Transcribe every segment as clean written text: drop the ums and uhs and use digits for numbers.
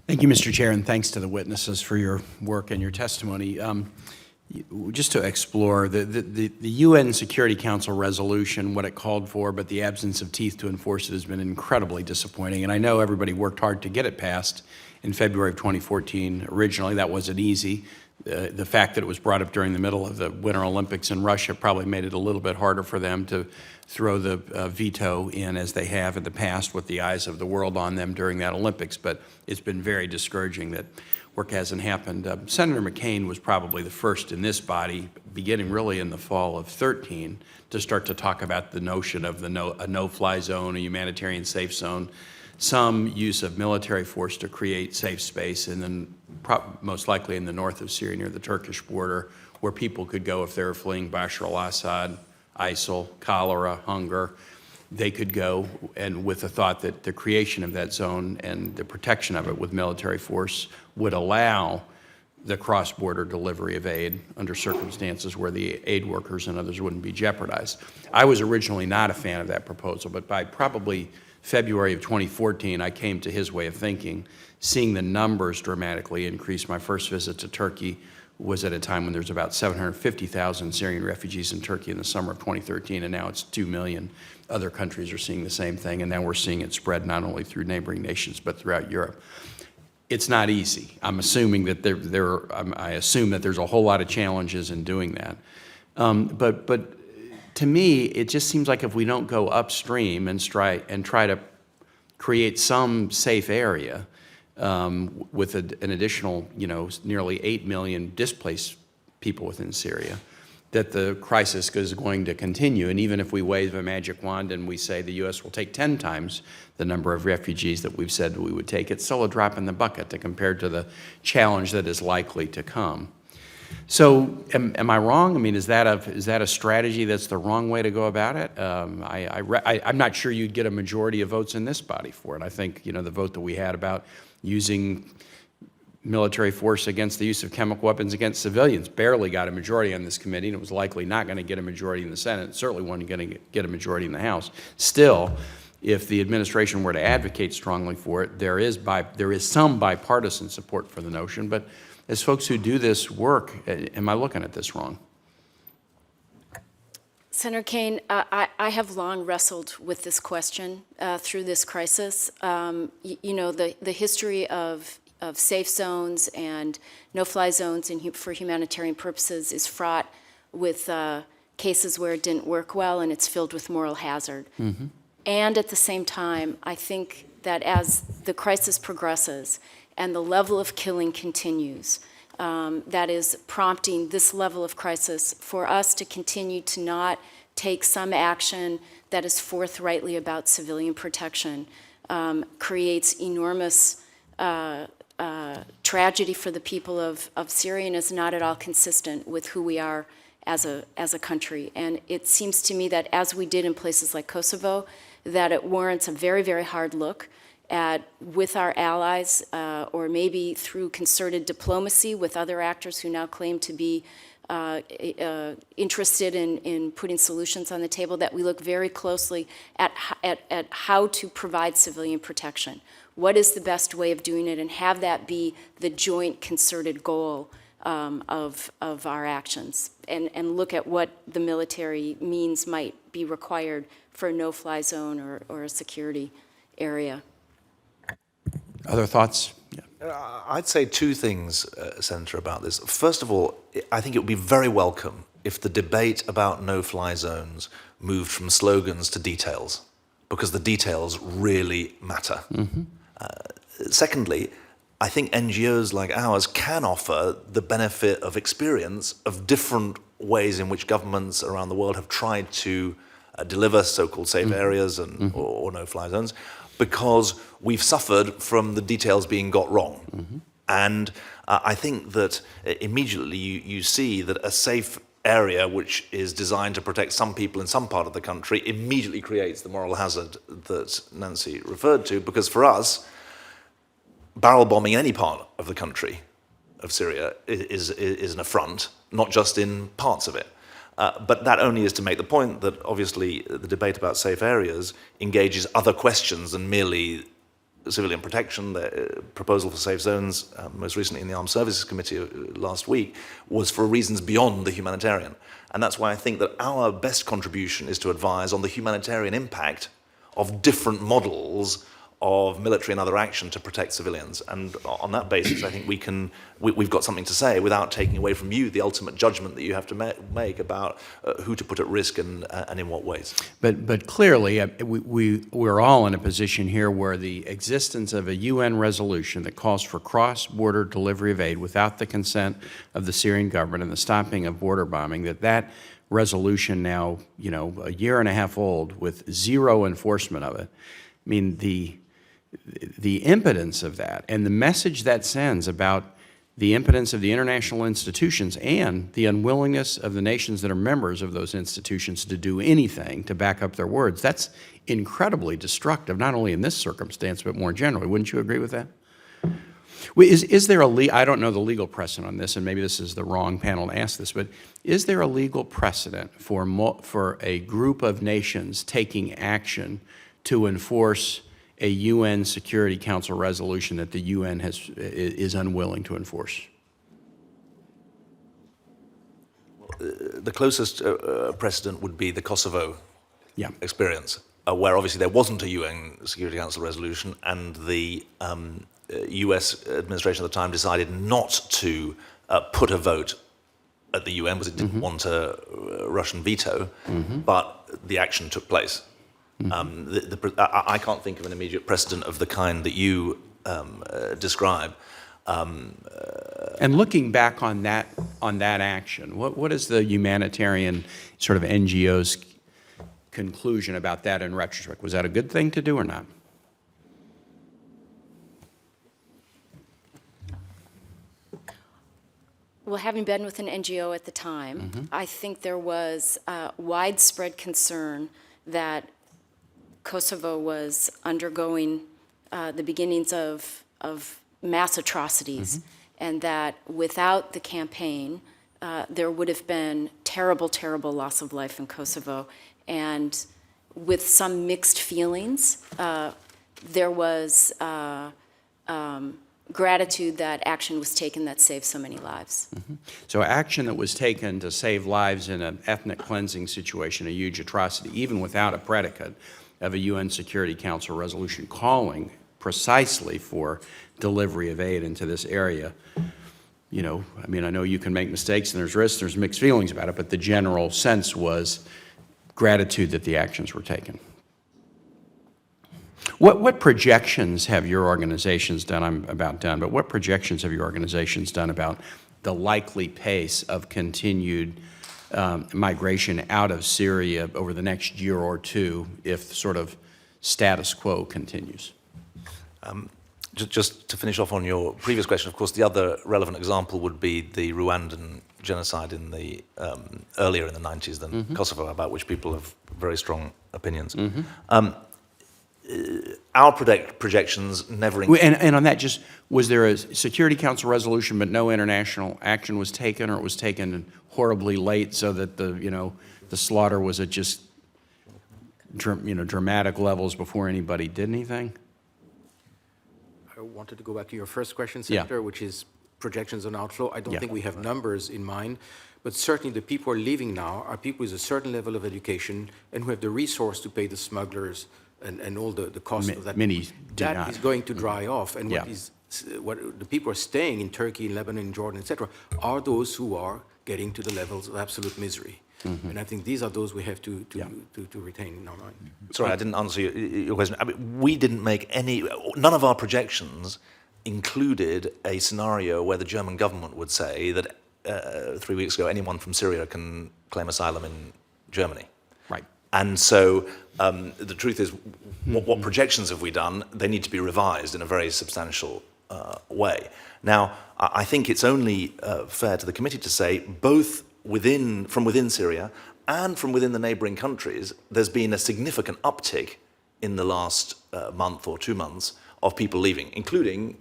Thank you, Mr. Chair, and thanks to the witnesses for your work and your testimony. Just to explore, the UN Security Council resolution, what it called for, but the absence of teeth to enforce it has been incredibly disappointing. And I know everybody worked hard to get it passed in February of 2014. Originally, that wasn't easy. The fact that it was brought up during the middle of the Winter Olympics in Russia probably made it a little bit harder for them to throw the veto in as they have in the past with the eyes of the world on them during that Olympics. But it's been very discouraging that work hasn't happened. Senator McCain was probably the first in this body, beginning really in the fall of 13, to start to talk about the notion of a no-fly zone, a humanitarian safe zone, some use of military force to create safe space, and then most likely in the north of Syria near the Turkish border, where people could go if they were fleeing Bashar al-Assad, ISIL, cholera, hunger. They could go, and with the thought that the creation of that zone and the protection of it with military force would allow the cross-border delivery of aid under circumstances where the aid workers and others wouldn't be jeopardized. I was originally not a fan of that proposal, but by probably February of 2014, I came to his way of thinking, seeing the numbers dramatically increase. My first visit to Turkey was at a time when there's about 750,000 Syrian refugees in Turkey in the summer of 2013, and now it's 2 million. Other countries are seeing the same thing, and now we're seeing it spread not only through neighboring nations, but throughout Europe. It's not easy. I'm assuming that I assume that there's a whole lot of challenges in doing that. But to me, it just seems like if we don't go upstream and try to create some safe area with an additional, nearly 8 million displaced people within Syria, that the crisis is going to continue. And even if we wave a magic wand and we say the U.S. will take 10 times the number of refugees that we've said we would take, it's still a drop in the bucket compared to the challenge that is likely to come. So am I wrong? I mean, is that a strategy that's the wrong way to go about it? I'm not sure you'd get a majority of votes in this body for it. I think, the vote that we had about using military force against the use of chemical weapons against civilians barely got a majority on this committee, and it was likely not going to get a majority in the Senate. It certainly wasn't going to get a majority in the House. Still, if the administration were to advocate strongly for it, there is some bipartisan support for the notion. But as folks who do this work, am I looking at this wrong? Senator Kaine, I have long wrestled with this question through this crisis. The history of safe zones and no-fly zones for humanitarian purposes is fraught with cases where it didn't work well, and it's filled with moral hazard. Mm-hmm. And at the same time, I think that as the crisis progresses and the level of killing continues, that is prompting this level of crisis for us to continue to not take some action that is forthrightly about civilian protection, creates enormous tragedy for the people of Syria, and is not at all consistent with who we are as a country. And it seems to me that, as we did in places like Kosovo, that it warrants a very, very hard look at, with our allies, or maybe through concerted diplomacy with other actors who now claim to be interested in putting solutions on the table, that we look very closely at how to provide civilian protection. What is the best way of doing it, and have that be the joint concerted goal of our actions, and look at what the military means might be required for a no-fly zone or a security area. Other thoughts? Yeah. I'd say two things, Senator, about this. First of all, I think it would be very welcome if the debate about no-fly zones moved from slogans to details, because the details really matter. Mm-hmm. Secondly, I think NGOs like ours can offer the benefit of experience of different ways in which governments around the world have tried to deliver so-called safe areas or no-fly zones, because we've suffered from the details being got wrong. Mm-hmm. And I think that immediately you see that a safe area which is designed to protect some people in some part of the country immediately creates the moral hazard that Nancy referred to, because for us, barrel bombing any part of the country of Syria is an affront, not just in parts of it. But that only is to make the point that obviously the debate about safe areas engages other questions than merely civilian protection, the proposal for safe zones, most recently in the Armed Services Committee last week, was for reasons beyond the humanitarian. And that's why I think that our best contribution is to advise on the humanitarian impact of different models of military and other action to protect civilians. And on that basis, I think we've got something to say without taking away from you the ultimate judgment that you have to make about who to put at risk and in what ways. But clearly, we're all in a position here where the existence of a UN resolution that calls for cross-border delivery of aid without the consent of the Syrian government and the stopping of border bombing, that resolution now, a year and a half old with zero enforcement of it. I mean, the impotence of that and the message that sends about the impotence of the international institutions and the unwillingness of the nations that are members of those institutions to do anything to back up their words, that's incredibly destructive, not only in this circumstance, but more generally. Wouldn't you agree with that? Is there I don't know the legal precedent on this, and maybe this is the wrong panel to ask this, but is there a legal precedent for a group of nations taking action to enforce a UN Security Council resolution that the UN is unwilling to enforce? The closest precedent would be the Kosovo Yeah. experience, where obviously there wasn't a UN Security Council resolution, and the US administration at the time decided not to put a vote at the UN because it didn't want a Russian veto, but the action took place. I can't think of an immediate precedent of the kind that you describe. And looking back on that action, what is the humanitarian sort of NGO's conclusion about that in retrospect? Was that a good thing to do or not? Well, having been with an NGO at the time, I think there was widespread concern that Kosovo was undergoing the beginnings of mass atrocities, and that without the campaign, there would have been terrible, terrible loss of life in Kosovo. And with some mixed feelings, there was gratitude that action was taken that saved so many lives. So action that was taken to save lives in an ethnic cleansing situation, a huge atrocity, even without a predicate of a UN Security Council resolution calling precisely for delivery of aid into this area. I mean, I know you can make mistakes and there's risks, there's mixed feelings about it, but the general sense was gratitude that the actions were taken. What projections have your organizations done? I'm about done, but what projections have your organizations done about the likely pace of continued migration out of Syria over the next year or two if sort of status quo continues? Just to finish off on your previous question, of course, the other relevant example would be the Rwandan genocide in the earlier in the 90s than Kosovo, about which people have very strong opinions. Our projections never include... And on that, just was there a Security Council resolution but no international action was taken, or it was taken horribly late so that the slaughter was at just dramatic levels before anybody did anything? I wanted to go back to your first question, Senator, which is projections on outflow. I don't think we have numbers in mind, but certainly the people who are leaving now are people with a certain level of education and who have the resource to pay the smugglers and all the cost of that. Many do that not. is going to dry off. And what the people are staying in Turkey, Lebanon, Jordan, etc., are those who are getting to the levels of absolute misery. And I think these are those we have to retain in our mind. Sorry, I didn't answer your question. I mean, we didn't make none of our projections included a scenario where the German government would say that 3 weeks ago anyone from Syria can claim asylum in Germany. Right. And so the truth is, what projections have we done? They need to be revised in a very substantial way. Now, I think it's only fair to the committee to say, both from within Syria and from within the neighbouring countries, there's been a significant uptick in the last month or 2 months of people leaving, including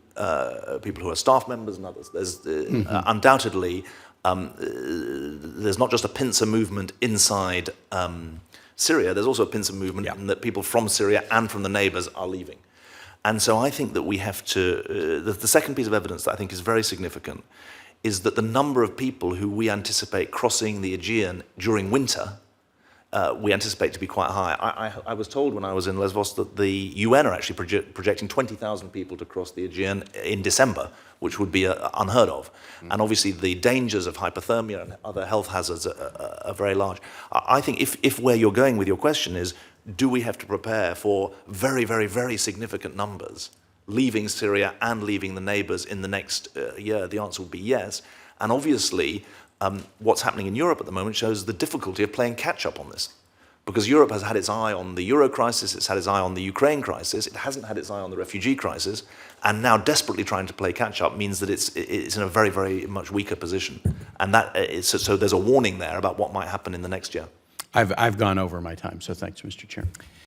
people who are staff members and others. There's undoubtedly, there's not just a pincer movement inside Syria, there's also a pincer movement in that people from Syria and from the neighbours are leaving. And so I think that we have to, the second piece of evidence that I think is very significant is that the number of people who we anticipate crossing the Aegean during winter, we anticipate to be quite high. I was told when I was in Lesbos that the UN are actually projecting 20,000 people to cross the Aegean in December, which would be unheard of. And obviously the dangers of hypothermia and other health hazards are very large. I think if where you're going with your question is, do we have to prepare for very, very, very significant numbers leaving Syria and leaving the neighbors in the next year? The answer would be yes. And obviously, what's happening in Europe at the moment shows the difficulty of playing catch-up on this. Because Europe has had its eye on the Euro crisis, it's had its eye on the Ukraine crisis, it hasn't had its eye on the refugee crisis, and now desperately trying to play catch-up means that it's in a very, very much weaker position. And so there's a warning there about what might happen in the next year. I've gone over my time, so thanks, Mr. Chairman.